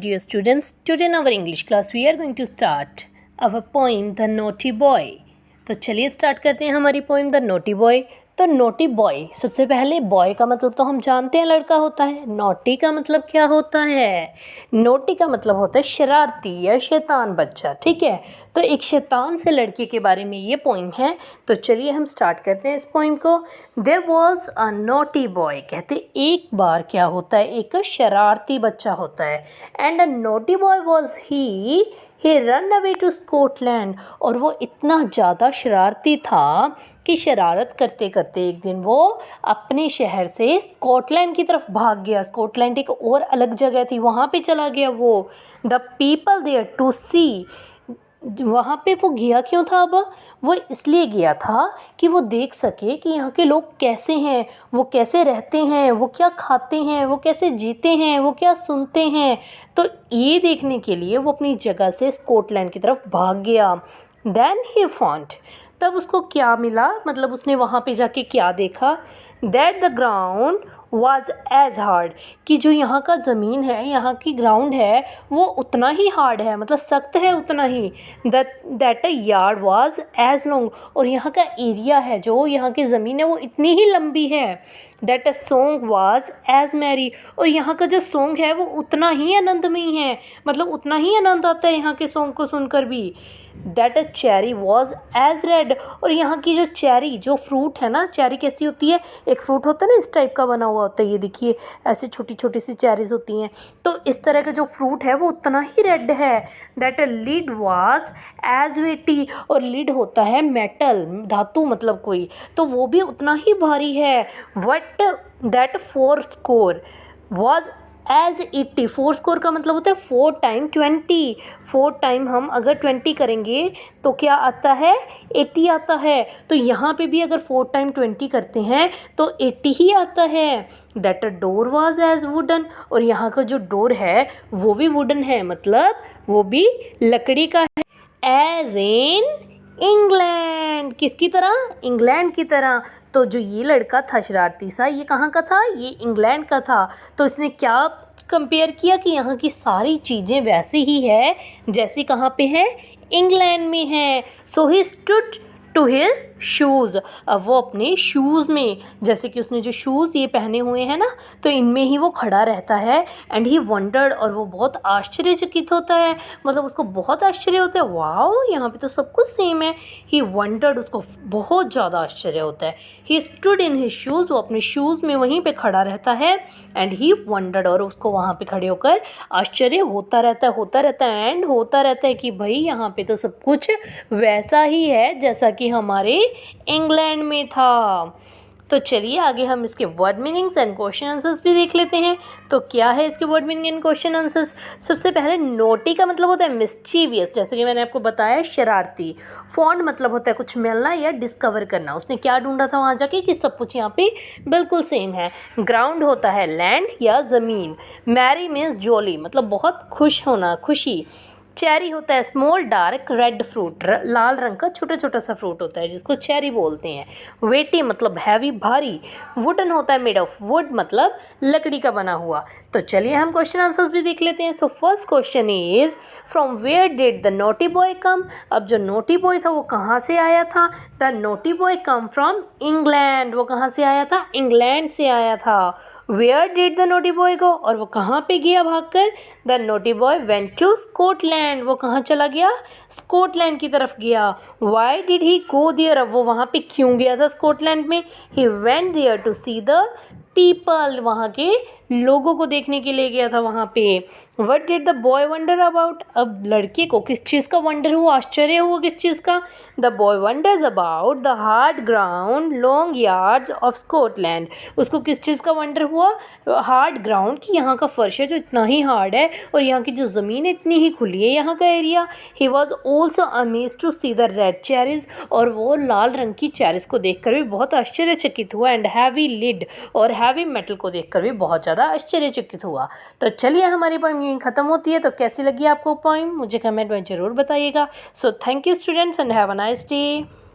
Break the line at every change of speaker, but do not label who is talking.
dear students, today in our English class we are going to start our poem The Naughty Boy। तो चलिए start करते हैं हमारी poem the naughty boy. तो naughty boy, सबसे पहले बॉय का मतलब तो हम जानते हैं लड़का होता है। नोटी का मतलब क्या होता है? नोटी का मतलब होता है शरारती या शैतान बच्चा, ठीक है। तो एक शैतान से लड़के के बारे में ये पोइम है। तो चलिए हम स्टार्ट करते हैं इस पोइम को। There was a naughty boy, कहते एक बार क्या होता है, एक शरारती बच्चा होता है। And a naughty boy was he run away to Scotland, और वो इतना ज़्यादा शरारती था कि शरारत करते करते एक दिन वो अपने शहर से स्कॉटलैंड की तरफ भाग गया। स्कॉटलैंड एक और अलग जगह थी, वहाँ पे चला गया वो। द पीपल देयर टू सी, वहाँ पे वो गया क्यों था? अब वो इसलिए गया था कि वो देख सके कि यहाँ के लोग कैसे हैं, वो कैसे रहते हैं, वो क्या खाते हैं, वो कैसे जीते हैं, वो क्या सुनते हैं। तो ये देखने के लिए वो अपनी जगह से स्कॉटलैंड की तरफ भाग गया। देन ही फाउंड, तब उसको क्या मिला, मतलब उसने वहाँ पे जाके क्या देखा? That the ground was as hard, कि जो यहाँ का ज़मीन है, यहाँ की ग्राउंड है, वो उतना ही हार्ड है, मतलब सख्त है उतना ही। That a yard was as long, और यहाँ का एरिया है, जो यहाँ की ज़मीन है, वो इतनी ही लंबी है। That a song was as merry, और यहाँ का जो सॉन्ग है वो उतना ही आनंदमयी है, मतलब उतना ही आनंद आता है यहाँ के सॉन्ग को सुनकर भी। That a cherry was as red, और यहाँ की जो चेरी, जो फ्रूट है ना, चेरी कैसी होती है, एक फ्रूट होता है ना इस टाइप का बना हुआ होता है, ये देखिए ऐसे छोटी छोटी सी चेरीज होती हैं। तो इस तरह का जो फ्रूट है वो उतना ही रेड है। That a lid was as weighty, और लिड होता है मेटल, धातु मतलब कोई, तो वो भी उतना ही भारी है। But that 4 score was as 80, 4 score का मतलब होता है 4 टाइम 20, 4 टाइम हम अगर 20 करेंगे तो क्या आता है? 80 आता है। तो यहाँ पे भी अगर 4 टाइम 20 करते हैं तो 80 ही आता है। That a door was as wooden, और यहाँ का जो डोर है वो भी वुडन है, मतलब वो भी लकड़ी का है। एज इन इंग्लैंड, किसकी तरह? इंग्लैंड की तरह। तो जो ये लड़का था शरारती सा, ये कहाँ का था? ये इंग्लैंड का था। तो इसने क्या कंपेयर किया कि यहाँ की सारी चीज़ें वैसी ही है जैसी कहाँ पे है? इंग्लैंड में है। So he stood to his shoes, अब वो अपने शूज़ में, जैसे कि उसने जो शूज़ ये पहने हुए हैं ना, तो इनमें ही वो खड़ा रहता है। एंड ही वंडर्ड, और वो बहुत आश्चर्यचकित होता है, मतलब उसको बहुत आश्चर्य होता है, वाओ यहाँ पे तो सब कुछ सेम है। ही वंडर्ड, उसको बहुत ज़्यादा आश्चर्य होता है। He stood in his shoes, वो अपने शूज़ में वहीं पे खड़ा रहता है। एंड ही वंडर्ड, और उसको वहाँ पे खड़े होकर आश्चर्य होता रहता है, एंड होता रहता है कि भाई यहाँ पे तो सब कुछ वैसा ही है जैसा कि हमारे इंग्लैंड में था। तो चलिए आगे हम इसके word meanings and question answers भी देख लेते हैं। तो क्या है इसके word meaning and question answers? सबसे पहले नोटी का मतलब होता है मिस्चीवियस, जैसे कि मैंने आपको बताया शरारती। फॉन्ड मतलब होता है कुछ मिलना या डिस्कवर करना, उसने क्या ढूंढा था वहाँ जाके कि सब कुछ यहाँ पे बिल्कुल सेम है। ग्राउंड होता है लैंड या ज़मीन। मैरी मीन्स जॉली, मतलब बहुत खुश होना, खुशी। चेरी होता है स्मॉल डार्क रेड फ्रूट, लाल रंग का छोटा छोटा सा फ्रूट होता है जिसको चेरी बोलते हैं। वेटी मतलब हैवी, भारी। वुडन होता है मेड ऑफ वुड, मतलब लकड़ी का बना हुआ। तो चलिए हम क्वेश्चन आंसर्स भी देख लेते हैं। So first question is from where did the naughty boy come, अब जो नोटी बॉय था वो कहाँ से आया था? The naughty boy come from England, वो कहाँ से आया था? इंग्लैंड से आया था। Where did the naughty boy go, और वो कहाँ पे गया भागकर? The naughty boy went to Scotland, वो कहाँ चला गया? स्कॉटलैंड की तरफ गया। Why did he go there, अब वो वहाँ पे क्यों गया था स्कॉटलैंड में? He went there to see the people, वहाँ के लोगों को देखने के लिए गया था वहाँ पे। What did the boy wonder about, अब लड़के को किस चीज़ का वंडर हुआ, आश्चर्य हुआ किस चीज़ का? The boy wonders about the hard ground long yards of Scotland, उसको किस चीज़ का वंडर हुआ? हार्ड ग्राउंड, कि यहाँ का फर्श है जो इतना ही हार्ड है, और यहाँ की जो ज़मीन है इतनी ही खुली है यहाँ का area. He was also amazed to see the red cherries, और वो लाल रंग की चेरीज को देखकर भी बहुत आश्चर्यचकित हुआ। एंड हैवी लिड, और हैवी मेटल को देखकर भी बहुत ज़्यादा आश्चर्यचकित हुआ। तो चलिए हमारी पोइम यहीं ख़त्म होती है। तो कैसी लगी आपको पोइम, मुझे कमेंट में ज़रूर बताइएगा। So thank you students and have a nice day.